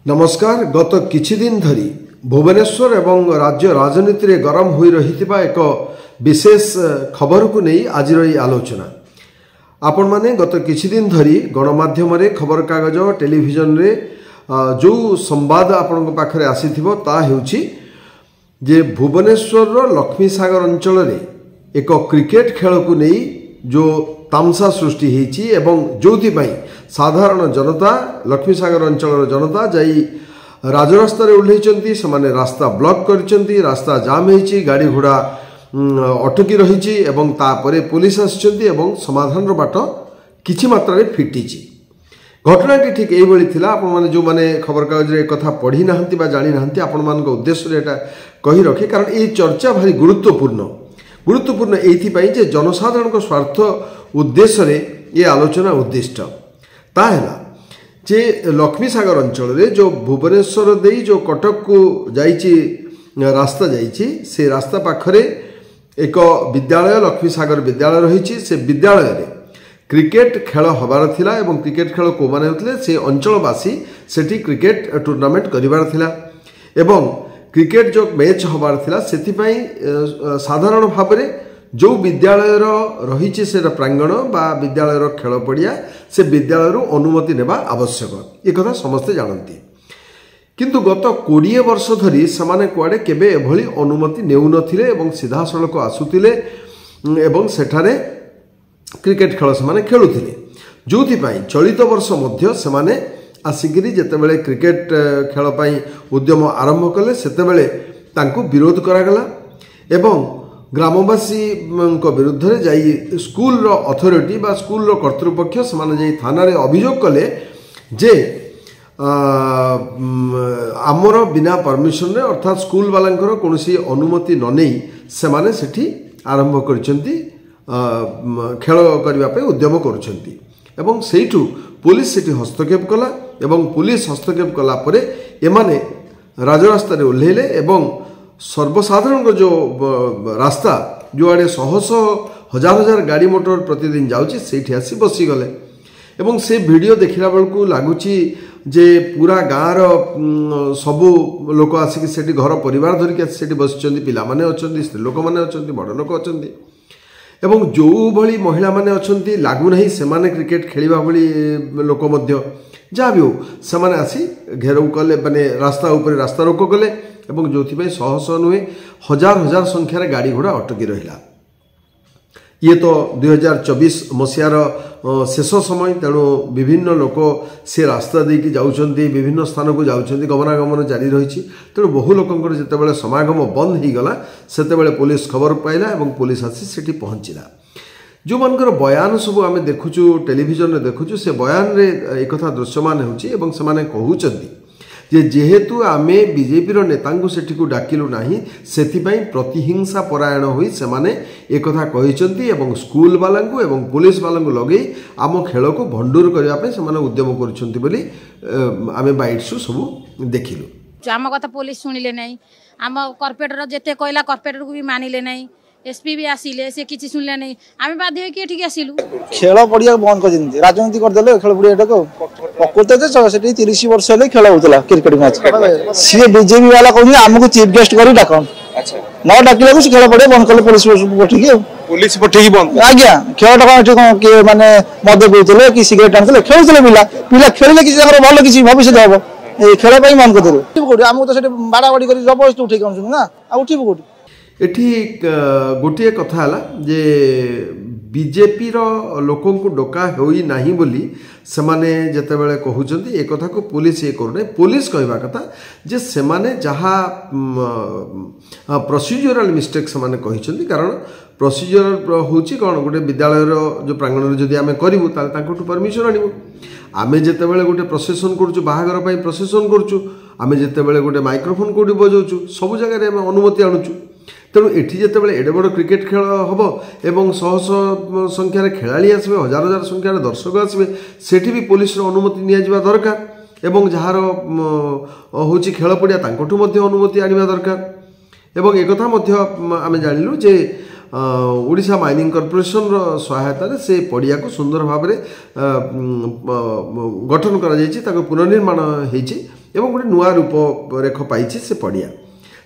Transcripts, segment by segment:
नमस्कार। गत किछि दिन धरी भुवनेश्वर एवं राज्य राजनीति रे गरम होई रहितिबा एक विशेष खबर को नहीं आज आलोचना। आपण माने गत किछि दिन धरी गणमाध्यम रे खबर कागज टेलीविजन रे जो संवाद आपण पाखरे आसीथिबो ता हेउछि जे भुवनेश्वर रो लक्ष्मी सागर अंचल रे एक क्रिकेट खेल को नहीं जो तामसा सृष्टि हेछि एवं जोथि पई साधारण जनता लक्ष्मी सागर अंचल जनता जाई राजरास्ता रे उल्लेचंती समाने रास्ता ब्लॉक करचंती, रास्ता जाम हेछि, गाड़ी घोड़ा अटकी रहिछि एवं तापरे पुलिस आछंती एवं समाधान रो बाट किछि मात्रा रे फिटिछि। घटनाटी ठीक एई भली थिला। आपण माने जो माने खबर कागज रे कथा पढ़ी नाहंती बा जानि नाहंती आपण मानको उद्देश्य रे एटा कहि रखी, कारण ए चर्चा भारी गुरुत्वपूर्ण एथि पई जे जनसाधारण को स्वार्थ उद्देश्य रे ये आलोचना उद्दिष्ट ताहेला जे लक्ष्मी सागर अंचल रे जो भुवनेश्वर देई जो कटक को जाइछि रास्ता जाइछि से रास्ता पाखरे एक विद्यालय लक्ष्मी सागर विद्यालय रहिछि। से विद्यालय रे क्रिकेट खेल हबार थिला एवं क्रिकेट खेल को माने होतले से अंचलवासी सेठी क्रिकेट टूर्नामेंट करिवार थिला एवं क्रिकेट जो मैच हबार थिला सेथि पई साधारण भाबरे जो विद्यालय रही से प्रांगण बा विद्यालय खेल पड़िया से विद्यालय अनुमति नेबा आवश्यक एक समस्ते जानती। किंतु गत 20 वर्ष धरी समाने कुआडे केबे एभली अनुमति नेउ नथिले एवं सीधा सड़क आसुतिले एवं सेठारे क्रिकेट खेल से खेलुथिले, जोथि पई चलित वर्ष मध्य सेमाने आसिकिरी जेतेबेले क्रिकेट खेल पई उद्यम आरंभ कले सेतेबेले तांको विरोध करागला एवं ग्रामवासी विरुद्ध रे जाई स्कूल रो अथॉरिटी बा स्कूल रो कर्तृपक्ष सेमाने जाई थाना रे अभियोग कले जे आमर बिना परमिशन रे अर्थात स्कूल वालांकर कोनोसी अनुमति न नेई सेमाने सेठी आरंभ करचंती खेल करबा पे उद्यम करचंती एवं सेठू पुलिस सेठी हस्तक्षेप कला एवं पुलिस हस्तक्षेप कला परे एमाने राजरास्ता रे उल्लेले एवं सर्वसाधारण जो रास्ता जो आड़े शह हजार हजार गाड़ी मोटर प्रतिदिन जाउची सेठी आसी बसी गले एवं से वीडियो देखिला बेलकू लागुची जे पूरा गाँव सबू लोक आसिक सेठी घर परिवार धरिक सेठी बसिचंदी, पिला माने अछंती, स्त्री लोक माने अछंती, बड़ लोक अछंती एवं जो भली महिला माने अछंती लागु नहीं सेमाने क्रिकेट खेलिबा भली लोक मध्य जहाँ भी हो सेमाने आसी घेराव कले माने रास्ता ऊपर रास्ता रोक कले एवं जो शह शह नुहे हजार हजार संख्यार गाड़ी घोड़ा अटकी रहा। ये तो 2024 मसीहार शेष समय, तेणु विभिन्न लोक से रास्ता देकी जाउछंती, विभिन्न स्थान को जाउछंती, गमनागमन जारी रही। तेणु बहु लोकंकर जेतेबेले समागम बंद हो गला सेतेबेले पुलिस खबर पाइला एवं पुलिस आसी सेठी पहुंचिला। जो मानकर बयान सब आम देखुचु टेलीविजन रे देखुचु से बयान रे एक कथा दृश्यमान होउची एवं सेमाने कहउचंती जे जेहेतु आमे बीजेपी रो नेतांगु सेठी को डाकिलु नाही सेथिपई प्रतिहिंसा परायण होई सेमाने एक कथा कहिचंती एवं स्कूल वालांगु एवं पुलिस वालांगु लगेई आम खेल को भंडूर करबा पे सेमाने उद्यम करछंती बोली आमे बाइट्सु सब देखिलु। आम कथा पुलिस सुनिले नाही, आम कॉर्पोरेटर जेते कहला कॉर्पोरेटर को भी मानिले नाही, एसपी भी आसिले से किछि सुनले नहीं, आमे बाध्य होई के ठीक आसिलु। खेल पड़िया बंद कर दिनती राजनीति कर देले खेल पड़िया को प्रकृत जे सेठी 30 वर्ष ले खेल होतला क्रिकेट मैच सी बीजेपी वाला कहनी हमको चीफ गेस्ट करी डाकन। अच्छा न डाकिले को खेल पड़िया बंद कर पुलिस पठी बंद आज्ञा खेल टा के माने मद पीउतले कि सिगरेट आनतले खेलुतले पिला खेलिले कि भल कि भविष्य हबो ए खेल पई बंद कर देले हमको तो सेठी बाड़ा बाड़ी करी जबरदस्ती उठे काउन ना आ उठिबो कोठी। एठी गोटे कथा है जे बीजेपी रो लोकों को डका होई नाही बोली सेमाने जेतेबेले कहउचंती एक कथा को पुलिस ये करने पुलिस कहबा कथा जे सेमाने जहा प्रोसीजरल मिस्टेक सेमाने कहिचंती, कारण प्रोसीजर होची कोन गोटे विद्यालय रो जो प्रांगण रे जदी आमे करिवु ताले तांकोटू परमिशन आनिवु। आमे जेतेबेले गोटे प्रोसेसन करछु बाहागर पई प्रोसेसन करछु, आमे जेतेबेले गोटे माइक्रोफोन कोडी बजाउछु सब जगह रे आमे अनुमति आनुछु। तेणु एठी जेतेबेले एडे बड़ क्रिकेट खेल हबो एवं शह शह संख्यार खेलाड़ी आसबे, हजार हजार संख्यार दर्शक आसबे, सेठी भी पुलिस रो अनुमति निया जिबा दरकार एवं जहार होची खेल पड़िया तांकोठू मध्य अनुमति आनिबा दरकार। एवं एक कथा मध्य आमे जानिलु जे ओडिशा माइनिंग कॉर्पोरेशन रो सहायता से पड़िया को सुंदर भाव में गठन करा पुनर्निर्माण होइछि ଏବଂ ଗୋଟେ ନୂଆ ରୂପରେଖ ପାଇଛି ସେ ପଡ଼ିଆ।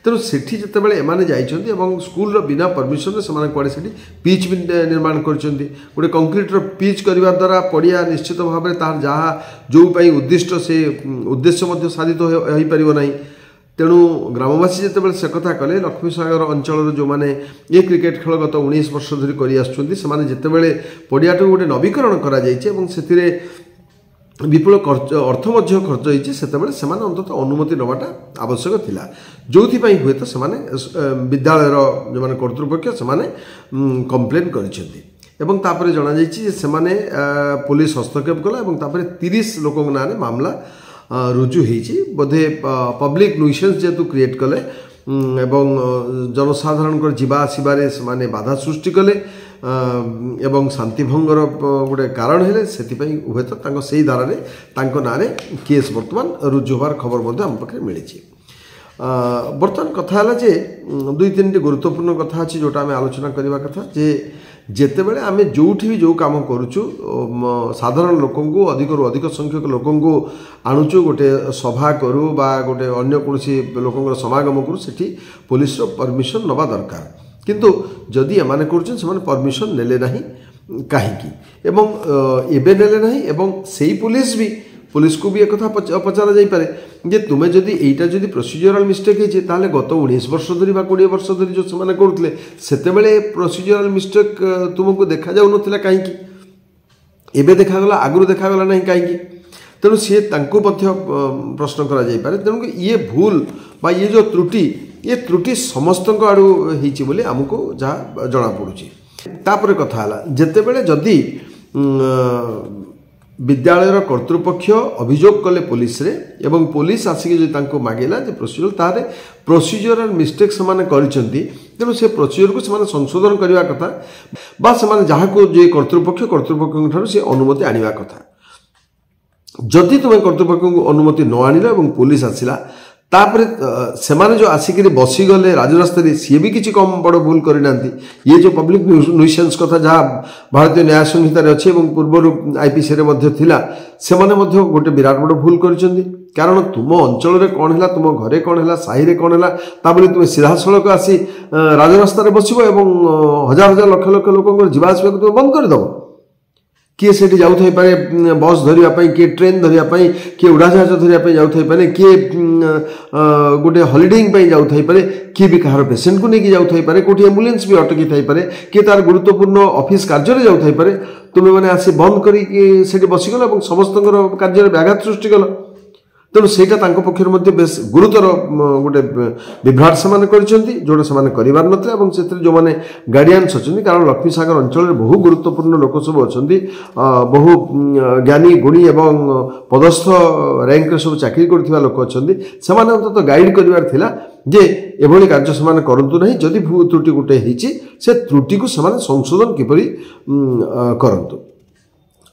ତେଣୁ ସେଠି ଯେତେବେଳେ ଏମାନେ ଯାଇଛନ୍ତି ଏବଂ ସ୍କୁଲର ବିନା ପରମିଶନରେ ସେମାନେ କୁଆଡ଼େ ସେଠି ପିଚ୍ ବି ନିର୍ମାଣ କରିଛନ୍ତି। ଗୋଟେ କଂକ୍ରିଟର ପିଚ୍ କରିବା ଦ୍ୱାରା ପଡ଼ିଆ ନିଶ୍ଚିତ ଭାବରେ ତାହାର ଯାହା ଯେଉଁ ପାଇଁ ଉଦ୍ଦିଷ୍ଟ ସେ ଉଦ୍ଦେଶ୍ୟ ମଧ୍ୟ ସାଧିତ ହୋଇପାରିବ ନାହିଁ। ତେଣୁ ଗ୍ରାମବାସୀ ଯେତେବେଳେ ସେ କଥା କଲେ, ଲକ୍ଷ୍ମୀସାଗର ଅଞ୍ଚଳର ଯେଉଁମାନେ ଏ କ୍ରିକେଟ ଖେଳ ଗତ 19 ବର୍ଷ ଧରି କରି ଆସୁଛନ୍ତି, ସେମାନେ ଯେତେବେଳେ ପଡ଼ିଆଟାକୁ ଗୋଟେ ନବୀକରଣ କରାଯାଇଛି ଏବଂ ସେଥିରେ ବିପୁଳ ଅର୍ଥ ମଧ୍ୟ ଖର୍ଚ୍ଚ ହୋଇଛି, ସେତେବେଳେ ସେମାନେ ଅନ୍ତତଃ ଅନୁମତି ନେବାଟା ଆବଶ୍ୟକ ଥିଲା, ଯେଉଁଥିପାଇଁ ହୁଏତ ସେମାନେ ବିଦ୍ୟାଳୟର ଯେଉଁମାନେ କର୍ତ୍ତୃପକ୍ଷ ସେମାନେ କମ୍ପ୍ଲେନ୍ କରିଛନ୍ତି। ଏବଂ ତାପରେ ଜଣାଯାଇଛି ଯେ ସେମାନେ ପୁଲିସ ହସ୍ତକ୍ଷେପ କଲା ଏବଂ ତାପରେ 30 ଲୋକଙ୍କ ନାଁରେ ମାମଲା ରୁଜୁ ହେଇଛି। ବୋଧେ ପବ୍ଲିକ୍ ନ୍ୟୁସେନ୍ସ ଯେହେତୁ କ୍ରିଏଟ୍ କଲେ ଏବଂ ଜନସାଧାରଣଙ୍କର ଯିବା ଆସିବାରେ ସେମାନେ ବାଧା ସୃଷ୍ଟି କଲେ ଏବଂ ଶାନ୍ତିଭଙ୍ଗର ଗୋଟେ କାରଣ ହେଲେ, ସେଥିପାଇଁ ହୁଏତ ତାଙ୍କ ସେଇ ଧାରାରେ ତାଙ୍କ ନାଁରେ କେସ୍ ବର୍ତ୍ତମାନ ରୁଜୁ ହେବାର ଖବର ମଧ୍ୟ ଆମ ପାଖରେ ମିଳିଛି। ବର୍ତ୍ତମାନ କଥା ହେଲା ଯେ 2-3ଟି ଗୁରୁତ୍ୱପୂର୍ଣ୍ଣ କଥା ଅଛି ଯେଉଁଟା ଆମେ ଆଲୋଚନା କରିବା କଥା, ଯେ ଯେତେବେଳେ ଆମେ ଯେଉଁଠି ବି ଯେଉଁ କାମ କରୁଛୁ ସାଧାରଣ ଲୋକଙ୍କୁ ଅଧିକରୁ ଅଧିକ ସଂଖ୍ୟକ ଲୋକଙ୍କୁ ଆଣୁଛୁ, ଗୋଟେ ସଭା କରୁ ବା ଗୋଟେ ଅନ୍ୟ କୌଣସି ଲୋକଙ୍କର ସମାଗମ କରୁ, ସେଠି ପୋଲିସର ପରମିଶନ ନେବା ଦରକାର। କିନ୍ତୁ ଯଦି ଏମାନେ କରୁଛନ୍ତି ସେମାନେ ପରମିଶନ ନେଲେ ନାହିଁ କାହିଁକି ଏବଂ ଏବେ ନେଲେ ନାହିଁ ଏବଂ ସେଇ পুলিশକୁ ବି একথা পচারা যাইপারে যে তুমি যদি এইটা যদি প্রসিডিউরাল মিস্টেক হয়েছে তাহলে গত 19 বর্ষ ধরি বা 20 বর্ষ ধরি যে সেমানে করুলে সেতেবেলে প্রসিডিউরাল মিস্টেক তোমাকে দেখা যাও নথিলা কাহিকি এবে দেখাগলা আগুরু দেখাগলা নাই কাহিকি তেণু সি তাঙ্কু মধ্য প্রশ্ন করা যাইপারে তেণু ইয়ে ভুল বা ইয়ে যে ত্রুটি সমস্তଙ୍କ আড়ু হয়েছে বলে আমକୁ যা জনা পড়ুছি। তাপরে কথা হলা যেতেবেলে যদি विद्यालयर कर्तृपक्ष अभियोग कले पुलिस रे एवं पुलिस आसिक जो तांको मागिला जे प्रोसीजर तारे प्रोसीजरल मिस्टेक समान करिसेंती तेणु से प्रोसीजर को समान संशोधन करबा कथा बा समान जहा को जे कर्तृपक्ष ठारो से अनुमति आनिबा कथा। जदि तुम कर्तृपक्ष को अनुमति न आनिला एवं पुलिस आसिला तापर सेमाने जो आसिक बसीगले राजरास्ता सी भी किसी कम बड़ भूल करना ये जो पब्लिक न्यूसेंस कथा जहाँ भारतीय न्याय संहितार अच्छे पूर्वर आईपीसी से गोटे विराट बड़ भूल कर कारण तुम अंचल कौन है तुम घरे कौन है साहि कौन है तुम सीधा सड़क आसी राजरास्ता बसब और हजार हजार लक्ष लक्ष लोक जावास तुम बंद करदेव किए से जाऊे बस धरने किए ट्रेन धरने किए उड़ाजाहाज धरने जाऊे किए गोटे हॉलिडे जाऊे किए भी कहार पेसेंट को लेकिन जाऊे कौटी एम्बुलेंस भी अटकी थाईपे किए तार गुरुत्वपूर्ण ऑफिस कार्य जाऊे तुम्हें मैंने आसी बंद कर बसीगल और समस्त कार्य व्याघात सृष्टि कल तेणु से पक्षर बेस गुरुतर गोटे विभ्राट से जोटा से करार नाला जो मैंने गार्डियंस अच्छा कारण लक्ष्मीसागर अंचल बहु गुरुत्वपूर्ण लोक सब अच्छा बहु ज्ञानी गुणी एवं पदस्थ रैंक सब चाकरी कर लोक अच्छा से अंततः गाइड करार जे एभली कार्य से करूँ ना जदि भू त्रुटि गोटे से त्रुटि को संशोधन किपरि करंतु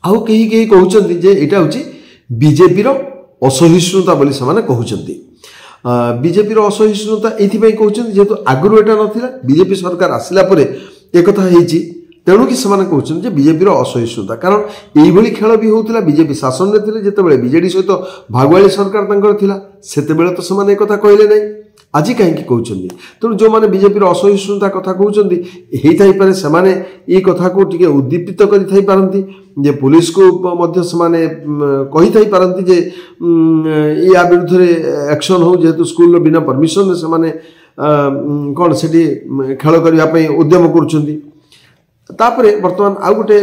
आउ कहीं कहते जे यहाँ हूँ बीजेपी असहिष्णुता बोली से कहते बीजेपी असहिष्णुता ये कहते जेहेतु आगुरी एटा नाला बीजेपी सरकार आसला एक तेणुक से कहते बीजेपी असहिष्णुता कारण यही खेल भी होता बीजेपी शासन में थे जितेबाला बीजेडी सहित भागुआली सरकार से तो से कहले ना आज कहीं कहते तेणु जो मैंने बीजेपी असहिष्णुता कथा कहते होपे से कथा को टी उद्दीपित करती जे पुलिस को पारती जे या विरुद्ध एक्शन हो जेहेतु स्कूल बिना परमिशन से कौन से खेल करने उद्यम कर बर्तमान आउ गोटे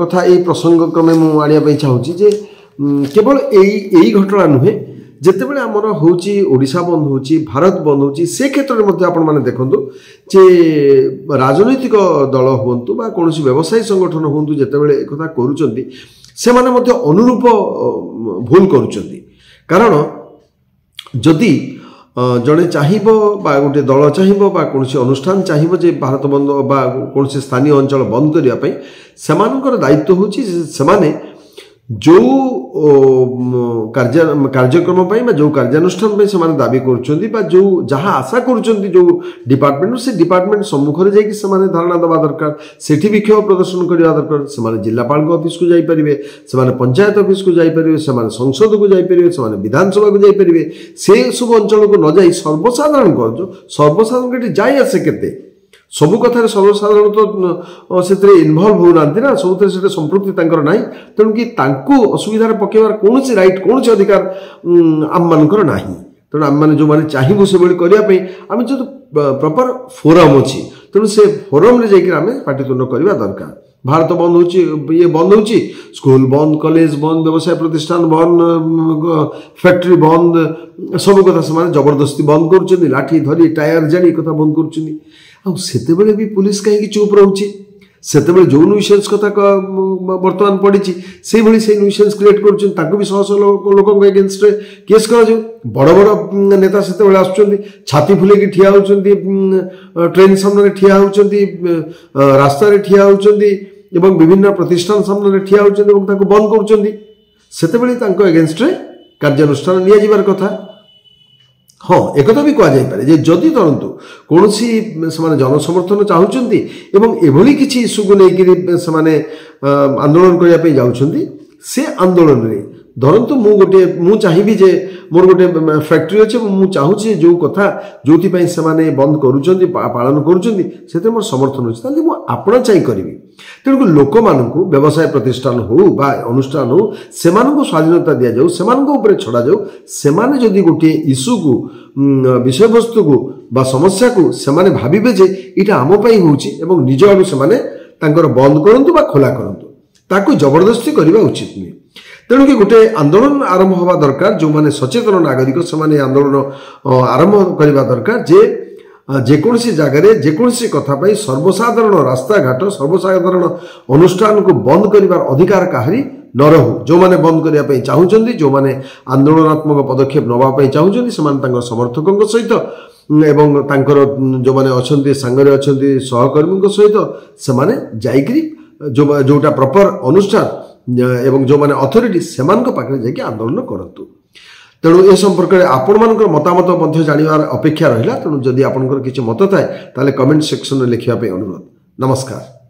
कथा ये प्रसंग क्रमे मुझे चाहूँगी जे केवल यही घटना नुहे जितेबाला आमर होची ओडिशा बंद होची भारत बंद होची से क्षेत्र में आपण माने देखंतु जे राजनैतिक दल हुंतु बा कोनोसी व्यवसायी संगठन हुंतु जितेबाला एक कथा करूचंती से माने मध्ये अनुरूप भूल करूचंती कारण जदि जड़े चाहिबो बा गोटे दल चाहिबो बा कोनोसी अनुष्ठान चाहिबो जे भारत बंद बा कोनोसी स्थानीय अंचल बंद करिया पई सेमानकर दायित्व होची सेमाने जो कार्यक्रम जो कार्यानुष्ठान से दाबी कर जो जहाँ आशा कर जो डिपार्टमेंट से डिपार्टमेंट सम्मुखें जाकि धारणा दबा दरकार सेठी विक्षोभ प्रदर्शन करवा दरकार से जिलापाल ऑफिस को जाइपारे से पंचायत ऑफिस को जाइपारे से संसद को जाइपारे से विधानसभा को जाइपारे से सब अंचल को न जाई सर्वसाधारण को जो सर्वसाधारण जाई आसे केते सबु कथार सर्वसाधारण तो से इनवल्व होना ना सब संपृक्ति ना तेणु कि असुविधार पकेबार कौन राइट कौन अधिकार आम मानकर ना तेणु आम मैंने जो मैंने चाहबू से करने आम जो प्रॉपर फोरम अच्छी तेणु से फोरम जाकर पाटितुंड करवा दरकार भारत बंद हो ये बंद हो स्कूल बंद कॉलेज बंद व्यवसाय प्रतिष्ठान बंद फैक्ट्री बंद सब कथा से जबरदस्ती बंद कर लाठी धरी टायर जानी कथा बंद कर सेतेबेले भी पुलिस कहीं चुप रोचे सेतेबेले जो न्यूसेंस कथा बर्तमान पड़ी से न्यूसेंस क्रिएट कर भी शह शह लोक एगेन्स्ट केस कर बड़ बड़ नेता सेतेबेले आसुचंती छाती फुलेकी ठिया होचंती ट्रेन सामने ठिया होचंती रास्ता रे ठिया होचंती एवं विभिन्न प्रतिष्ठान सामने ठिया होचंती एवं ताको बंद करचंती सेतेबेले तांको एगेन्स्ट कार्यानुष्ठान निया जिबार कथा हाँ एक भी कहुपे जे जदि धरतु कौन सी जनसमर्थन चाहूँगी एवं एभली किसी इश्यू को लेकिन से आंदोलन करने जाऊँगी से आंदोलन में धरतु मु चाहिए जे मोर गोटे फैक्ट्री अच्छे मुझे चाहूँगी जो कथा जो से बंद करुँच पालन करुँच मोर समर्थन अच्छे मुझे आपड़ा चाहिए करी तेणुक लोक मानक व्यवसाय प्रतिष्ठान हो बा अनुष्ठान हो से स्वाधीनता दि जाऊ से छड़ा जाऊ से जदि गोटे इश्यू को विषय वस्तु को बा समस्या को से भावे जे इटा आम हो निज आड़ू से बंद करूँ बा खोला करूँ ताकू जबरदस्ती करवा उचित नुहे तेणुक गोटे आंदोलन आरंभ होगा दरकार जो माने सचेतन नागरिक से आंदोलन आरंभ करवा दरकार जे जेकोसी जगार जेकोसी कथा सर्वसाधारण रास्ता घाट सर्वसाधारण अनुष्ठान को बंद करिवार अधिकार काहरी न रहू जो माने बंद करने चाहूँगी जो माने आंदोलनात्मक पदक्षेप नवाई चाहूँगी से समर्थकों सहित एवं तांकर जो माने अच्छे सांगरे अच्छा सहकर्मी सहित से जाइकरी जो जोटा प्रॉपर अनुष्ठान एवं जो माने अथॉरिटी से जाकि आंदोलन करतु तेणु ए संपर्क में आपण मान मतामत जानवर अपेक्षा रहा तेणु जदि आपंकर किसी मत थाए कमेंट सेक्शन में लिखापी अनुरोध नमस्कार।